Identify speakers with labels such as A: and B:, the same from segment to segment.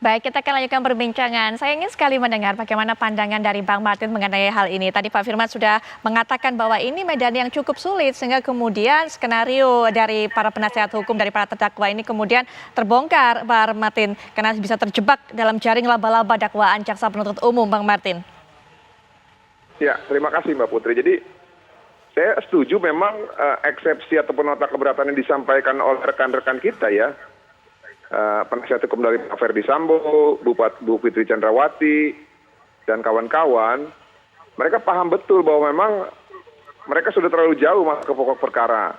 A: Baik, kita akan lanjutkan perbincangan. Saya ingin sekali mendengar bagaimana pandangan dari Bang Martin mengenai hal ini. Tadi Pak Firman sudah mengatakan bahwa ini medan yang cukup sulit sehingga kemudian skenario dari para penasihat hukum dari para terdakwa ini kemudian terbongkar, Pak Martin, karena bisa terjebak dalam jaring laba-laba dakwaan jaksa penuntut umum, Bang Martin.
B: Ya, terima kasih Mbak Putri. Jadi saya setuju memang eksepsi ataupun nota keberatan yang disampaikan oleh rekan-rekan kita ya. Penasihat hukum dari Pak Ferdi Sambo, Bu Fitri Chandrawati, dan kawan-kawan, mereka paham betul bahwa memang mereka sudah terlalu jauh masuk ke pokok perkara.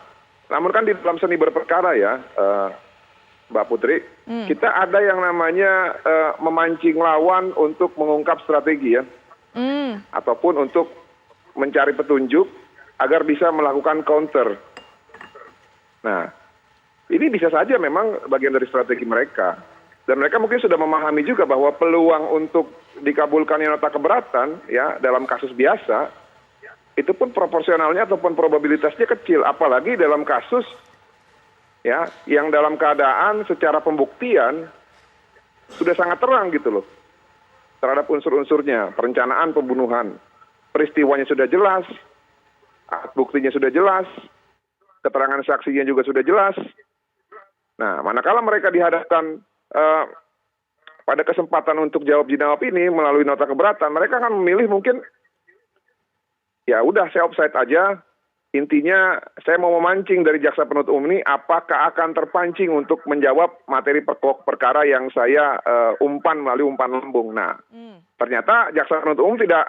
B: Namun kan di dalam seni berperkara ya, Mbak Putri, kita ada yang namanya memancing lawan untuk mengungkap strategi ya, ataupun untuk mencari petunjuk agar bisa melakukan counter. Nah, ini bisa saja memang bagian dari strategi mereka. Dan mereka mungkin sudah memahami juga bahwa peluang untuk dikabulkannya nota keberatan ya dalam kasus biasa, itu pun proporsionalnya ataupun probabilitasnya kecil. Apalagi dalam kasus ya yang dalam keadaan secara pembuktian sudah sangat terang gitu loh. Terhadap unsur-unsurnya, perencanaan pembunuhan. Peristiwanya sudah jelas, alat buktinya sudah jelas, keterangan saksinya juga sudah jelas. Nah, manakala mereka dihadapkan pada kesempatan untuk jawab jawab ini melalui nota keberatan, mereka akan memilih mungkin, ya udah saya offside aja, intinya saya mau memancing dari jaksa penuntut umum ini, apakah akan terpancing untuk menjawab materi pokok perkara yang saya umpan melalui umpan lambung. Nah, ternyata jaksa penuntut umum tidak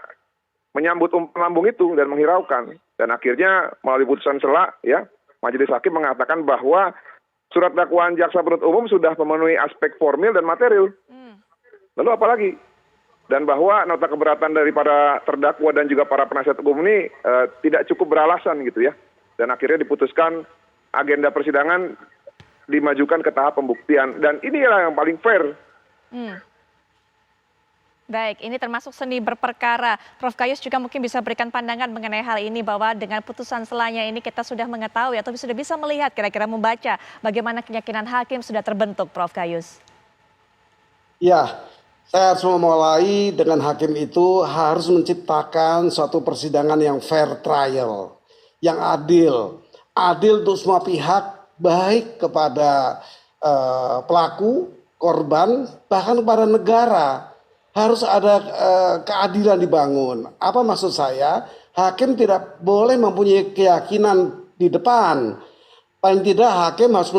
B: menyambut umpan lambung itu dan menghiraukan. Dan akhirnya melalui putusan sela, ya, majelis hakim mengatakan bahwa surat dakwaan jaksa penuntut umum sudah memenuhi aspek formil dan material. Lalu apa lagi? Dan bahwa nota keberatan dari para terdakwa dan juga para penasihat hukum ini tidak cukup beralasan gitu ya. Dan akhirnya diputuskan agenda persidangan dimajukan ke tahap pembuktian. Dan inilah yang paling fair.
A: Baik, ini termasuk seni berperkara. Prof Gayus juga mungkin bisa berikan pandangan mengenai hal ini bahwa dengan putusan selanya ini kita sudah mengetahui atau sudah bisa melihat kira-kira membaca bagaimana keyakinan hakim sudah terbentuk, Prof Gayus.
C: Ya, saya harus memulai dengan hakim itu harus menciptakan suatu persidangan yang fair trial, yang adil. Adil untuk semua pihak, baik kepada pelaku, korban, bahkan kepada negara. Harus ada keadilan dibangun. Apa maksud saya? Hakim tidak boleh mempunyai keyakinan di depan. Paling tidak hakim harus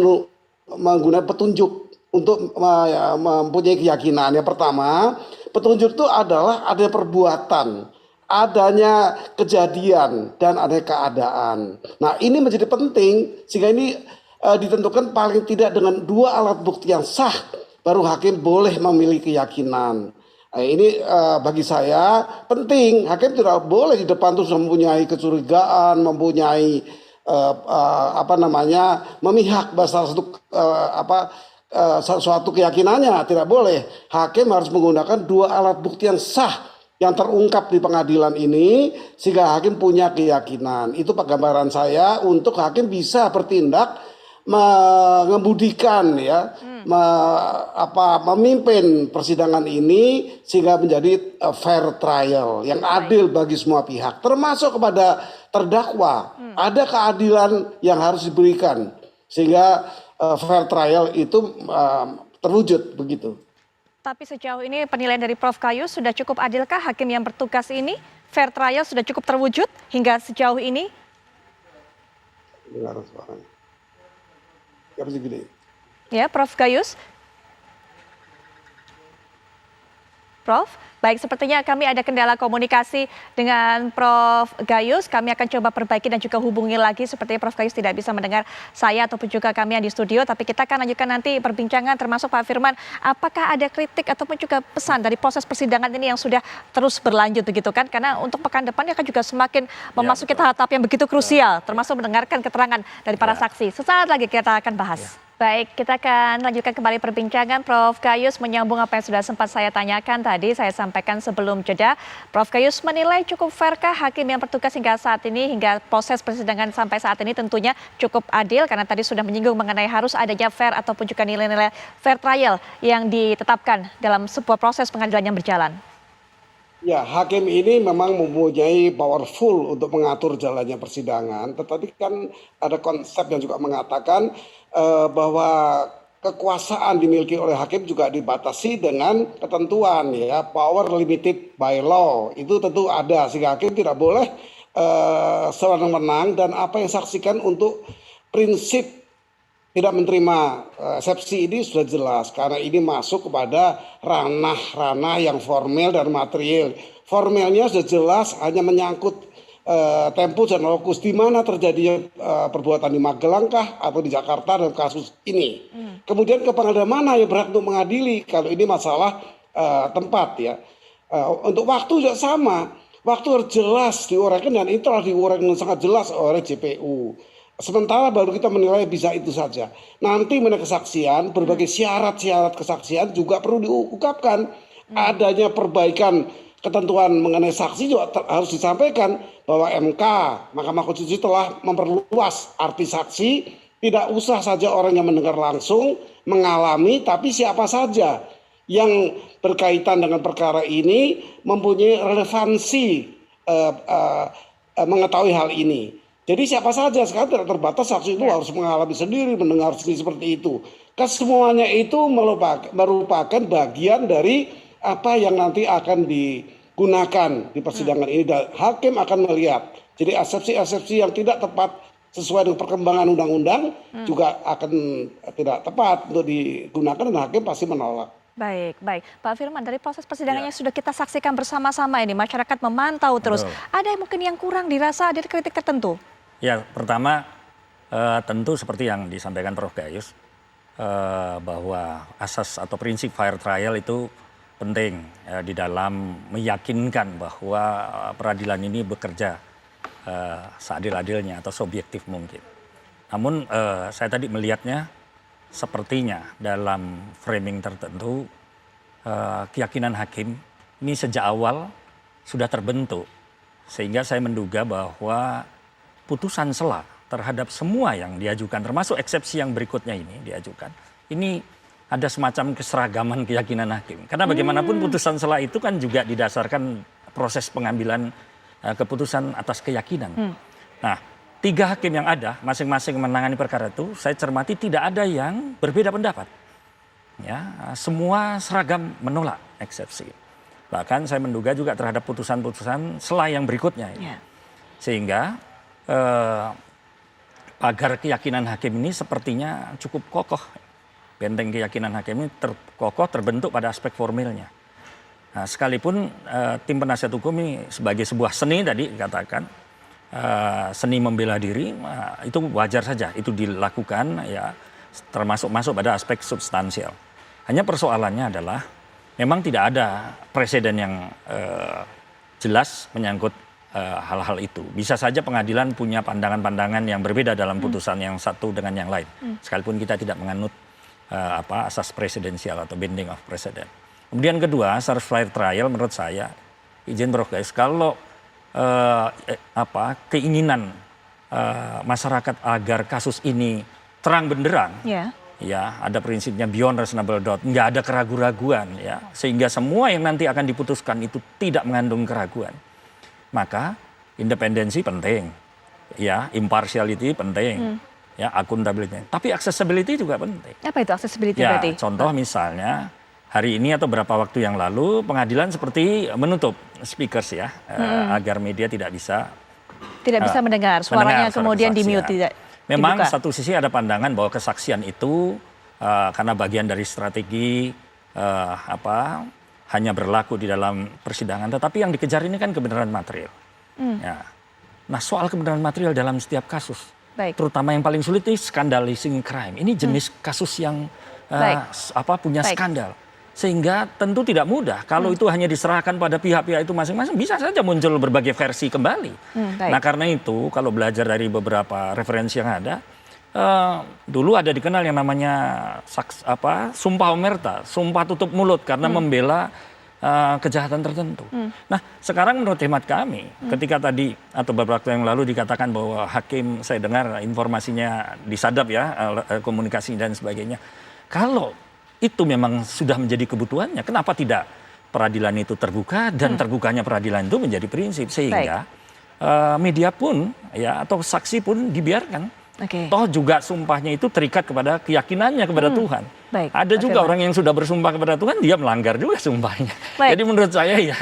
C: menggunakan petunjuk untuk mempunyai keyakinan. Yang pertama, petunjuk itu adalah ada perbuatan, adanya kejadian, dan ada keadaan. Nah, ini menjadi penting sehingga ini ditentukan paling tidak dengan dua alat bukti yang sah, baru hakim boleh memiliki keyakinan. Ini bagi saya penting. Hakim tidak boleh di depan itu mempunyai kecurigaan, mempunyai memihak salah satu suatu keyakinannya. Tidak boleh. Hakim harus menggunakan dua alat bukti yang sah yang terungkap di pengadilan ini sehingga hakim punya keyakinan. Itu gambaran saya untuk hakim bisa bertindak mengemudikan ya, memimpin persidangan ini sehingga menjadi fair trial yang adil bagi semua pihak, termasuk kepada terdakwa. Ada keadilan yang harus diberikan sehingga fair trial itu terwujud begitu.
A: Tapi sejauh ini penilaian dari Prof Gayus sudah cukup adilkah hakim yang bertugas ini? Fair trial sudah cukup terwujud hingga sejauh ini?
C: Dengar suaranya.
A: Ya, Prof Gayus. Prof, baik, sepertinya kami ada kendala komunikasi dengan Prof Gayus. Kami akan coba perbaiki dan juga hubungi lagi. Sepertinya Prof Gayus tidak bisa mendengar saya ataupun juga kami yang di studio. Tapi kita akan lanjutkan nanti perbincangan termasuk Pak Firman. Apakah ada kritik ataupun juga pesan dari proses persidangan ini yang sudah terus berlanjut begitu kan? Karena untuk pekan depan akan juga semakin memasuki tahap yang begitu krusial. Termasuk mendengarkan keterangan dari para saksi. Sesaat lagi kita akan bahas. Baik, kita akan lanjutkan kembali perbincangan. Prof. Gayus menyambung apa yang sudah sempat saya tanyakan tadi, saya sampaikan sebelum jeda. Prof. Gayus menilai cukup fairkah hakim yang bertugas hingga saat ini, hingga proses persidangan sampai saat ini tentunya cukup adil, karena tadi sudah menyinggung mengenai harus adanya fair ataupun juga nilai-nilai fair trial yang ditetapkan dalam sebuah proses pengadilan yang berjalan.
C: Ya, hakim ini memang mempunyai powerful untuk mengatur jalannya persidangan, tetapi kan ada konsep yang juga mengatakan bahwa kekuasaan dimiliki oleh hakim juga dibatasi dengan ketentuan, ya, power limited by law itu tentu ada, sehingga hakim tidak boleh sewenang-wenang, dan apa yang saksikan untuk prinsip tidak menerima eksepsi ini sudah jelas, karena ini masuk kepada ranah-ranah yang formel dan material. Formelnya sudah jelas, hanya menyangkut tempus dan lokus, di mana terjadinya perbuatan di Magelang kah atau di Jakarta dalam kasus ini. Kemudian ke pengadilan mana yang berhak untuk mengadili kalau ini masalah tempat, ya. Untuk waktu juga sama, waktu harus jelas diuraikan, dan itu telah diuraikan sangat jelas oleh JPU. Sementara baru kita menilai bisa itu saja. Nanti mengenai kesaksian, berbagai syarat-syarat kesaksian juga perlu diungkapkan. Adanya perbaikan ketentuan mengenai saksi juga harus disampaikan, bahwa MK, Mahkamah Konstitusi, telah memperluas arti saksi. Tidak usah saja orang yang mendengar langsung, mengalami, tapi siapa saja yang berkaitan dengan perkara ini mempunyai relevansi mengetahui hal ini. Jadi siapa saja, sekarang tidak terbatas saksi itu harus mengalami sendiri, mendengar sendiri seperti itu. Kesemuanya itu merupakan bagian dari apa yang nanti akan digunakan di persidangan ini. Dan hakim akan melihat. Jadi eksepsi-eksepsi yang tidak tepat sesuai dengan perkembangan undang-undang juga akan tidak tepat untuk digunakan, dan hakim pasti menolak.
A: Baik, baik. Pak Firman, dari proses persidangan yang sudah kita saksikan bersama-sama ini, masyarakat memantau terus. Ada yang mungkin yang kurang dirasa, ada kritik tertentu?
D: Ya, pertama tentu seperti yang disampaikan Prof. Gayus, bahwa asas atau prinsip fair trial itu penting di dalam meyakinkan bahwa peradilan ini bekerja seadil-adilnya atau seobjektif mungkin. Namun saya tadi melihatnya sepertinya dalam framing tertentu keyakinan hakim ini sejak awal sudah terbentuk, sehingga saya menduga bahwa putusan sela terhadap semua yang diajukan, termasuk eksepsi yang berikutnya ini diajukan, ini ada semacam keseragaman keyakinan hakim. Karena bagaimanapun putusan sela itu kan juga didasarkan proses pengambilan keputusan atas keyakinan. Nah, 3 hakim yang ada, masing-masing menangani perkara itu, saya cermati tidak ada yang berbeda pendapat. Ya, semua seragam menolak eksepsi. Bahkan saya menduga juga terhadap putusan-putusan sela yang berikutnya. Ya. Sehingga pagar keyakinan hakim ini sepertinya cukup kokoh. Benteng keyakinan hakim ini kokoh, terbentuk pada aspek formilnya. Nah, sekalipun tim penasihat hukum ini sebagai sebuah seni tadi dikatakan, seni membela diri, itu wajar saja, itu dilakukan, ya, termasuk masuk pada aspek substansial. Hanya persoalannya adalah memang tidak ada presiden yang jelas menyangkut hal-hal itu. Bisa saja pengadilan punya pandangan-pandangan yang berbeda dalam putusan yang satu dengan yang lain. Sekalipun kita tidak menganut asas presidensial atau binding of precedent. Kemudian kedua, asas fair trial menurut saya, izin Prof. Gayus, kalau keinginan masyarakat agar kasus ini terang benderang, ya ada prinsipnya beyond reasonable doubt, nggak ada keraguan-raguan, ya, sehingga semua yang nanti akan diputuskan itu tidak mengandung keraguan. Maka independensi penting, ya, impartiality penting, ya, akuntabilitas. Tapi accessibility juga penting.
A: Apa itu accessibility
D: ya,
A: berarti?
D: Contoh misalnya hari ini atau beberapa waktu yang lalu pengadilan seperti menutup speakers, ya, agar media tidak bisa
A: mendengar suaranya, kemudian di-mute, tidak.
D: Memang
A: dibuka.
D: Satu sisi ada pandangan bahwa kesaksian itu karena bagian dari strategi hanya berlaku di dalam persidangan, tetapi yang dikejar ini kan kebenaran material. Ya. Nah, soal kebenaran material dalam setiap kasus, terutama yang paling sulit ini scandalizing crime. Ini jenis kasus yang punya skandal, sehingga tentu tidak mudah kalau itu hanya diserahkan pada pihak-pihak itu masing-masing, bisa saja muncul berbagai versi kembali. Nah, karena itu kalau belajar dari beberapa referensi yang ada, dulu ada dikenal yang namanya sumpah omerta, sumpah tutup mulut karena membela kejahatan tertentu. Nah, sekarang menurut hemat kami, ketika tadi atau beberapa waktu yang lalu dikatakan bahwa hakim, saya dengar informasinya disadap ya, komunikasi dan sebagainya. Kalau itu memang sudah menjadi kebutuhannya, kenapa tidak peradilan itu terbuka dan terbukanya peradilan itu menjadi prinsip sehingga media pun ya atau saksi pun dibiarkan. Toh juga sumpahnya itu terikat kepada keyakinannya kepada Tuhan. Ada juga orang yang sudah bersumpah kepada Tuhan, dia melanggar juga sumpahnya. Jadi menurut saya ya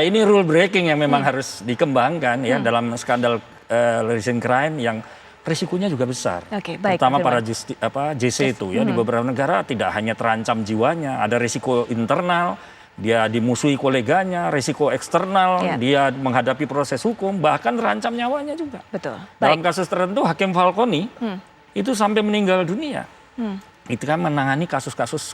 D: ini rule breaking yang memang harus dikembangkan ya dalam skandal recent crime yang risikonya juga besar. Terutama para JC itu ya di beberapa negara tidak hanya terancam jiwanya, ada risiko internal, dia dimusuhi koleganya, risiko eksternal, dia menghadapi proses hukum, bahkan terancam nyawanya juga. Dalam kasus tertentu Hakim Falconi itu sampai meninggal dunia. Itu kan menangani kasus-kasus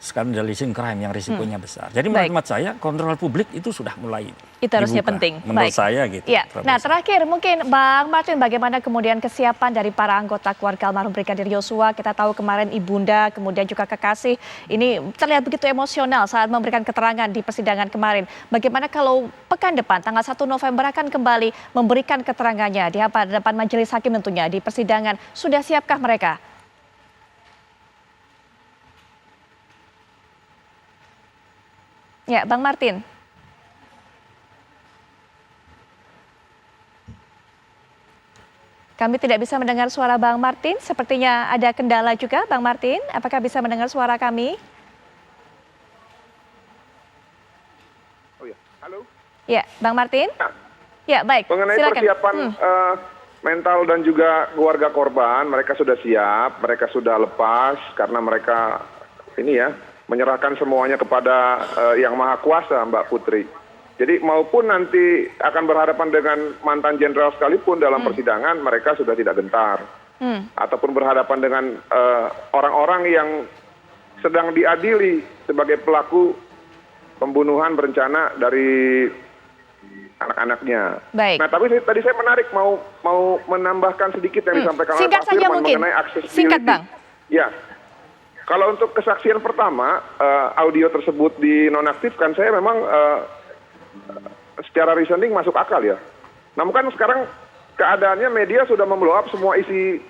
D: skandalisme crime yang risikonya besar. Jadi menurut saya kontrol publik itu sudah mulai
A: itu harusnya
D: dibuka.
A: penting.
D: Menurut saya gitu.
A: Ya. Nah terakhir mungkin Bang Martin, bagaimana kemudian kesiapan dari para anggota keluarga almarhum Brigadir Yosua? Kita tahu kemarin ibunda kemudian juga kekasih ini terlihat begitu emosional saat memberikan keterangan di persidangan kemarin. Bagaimana kalau pekan depan tanggal 1 November akan kembali memberikan keterangannya di hadapan majelis hakim tentunya di persidangan? Sudah siapkah mereka? Ya, Bang Martin. Kami tidak bisa mendengar suara Bang Martin. Sepertinya ada kendala juga, Bang Martin. Apakah bisa mendengar suara kami?
B: Oh ya, halo.
A: Ya, Bang Martin. Ya, baik.
B: Mengenai
A: silakan.
B: Persiapan mental dan juga keluarga korban, mereka sudah siap, mereka sudah lepas karena mereka ini ya menyerahkan semuanya kepada Yang Maha Kuasa, Mbak Putri. Jadi maupun nanti akan berhadapan dengan mantan jenderal sekalipun dalam persidangan, mereka sudah tidak gentar. Ataupun berhadapan dengan orang-orang yang sedang diadili sebagai pelaku pembunuhan berencana dari anak-anaknya. Nah, tapi tadi saya menarik mau menambahkan sedikit yang disampaikan oleh Pak Firman mengenai accessibility.
A: Singkat, Bang.
B: Ya. Kalau untuk kesaksian pertama, audio tersebut dinonaktifkan, saya memang secara reasoning masuk akal ya. Namun kan sekarang keadaannya media sudah memblow up semua isi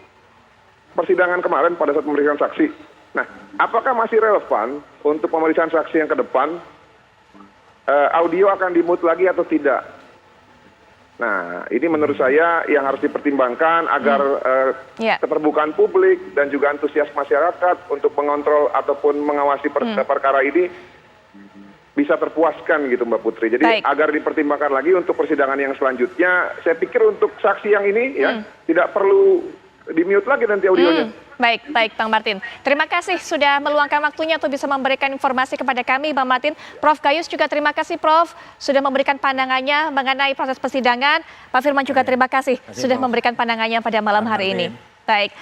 B: persidangan kemarin pada saat pemeriksaan saksi. Nah, apakah masih relevan untuk pemeriksaan saksi yang ke depan, audio akan di-mute lagi atau tidak? Nah, ini menurut saya yang harus dipertimbangkan agar keterbukaan publik dan juga antusias masyarakat untuk mengontrol ataupun mengawasi perkara ini bisa terpuaskan gitu Mbak Putri. Jadi agar dipertimbangkan lagi untuk persidangan yang selanjutnya, saya pikir untuk saksi yang ini ya tidak perlu di-mute lagi nanti audionya.
A: Baik Bang Martin. Terima kasih sudah meluangkan waktunya untuk bisa memberikan informasi kepada kami Bang Martin. Prof Gayus juga terima kasih Prof sudah memberikan pandangannya mengenai proses persidangan. Pak Firman juga terima kasih sudah memberikan pandangannya pada malam hari ini. Baik.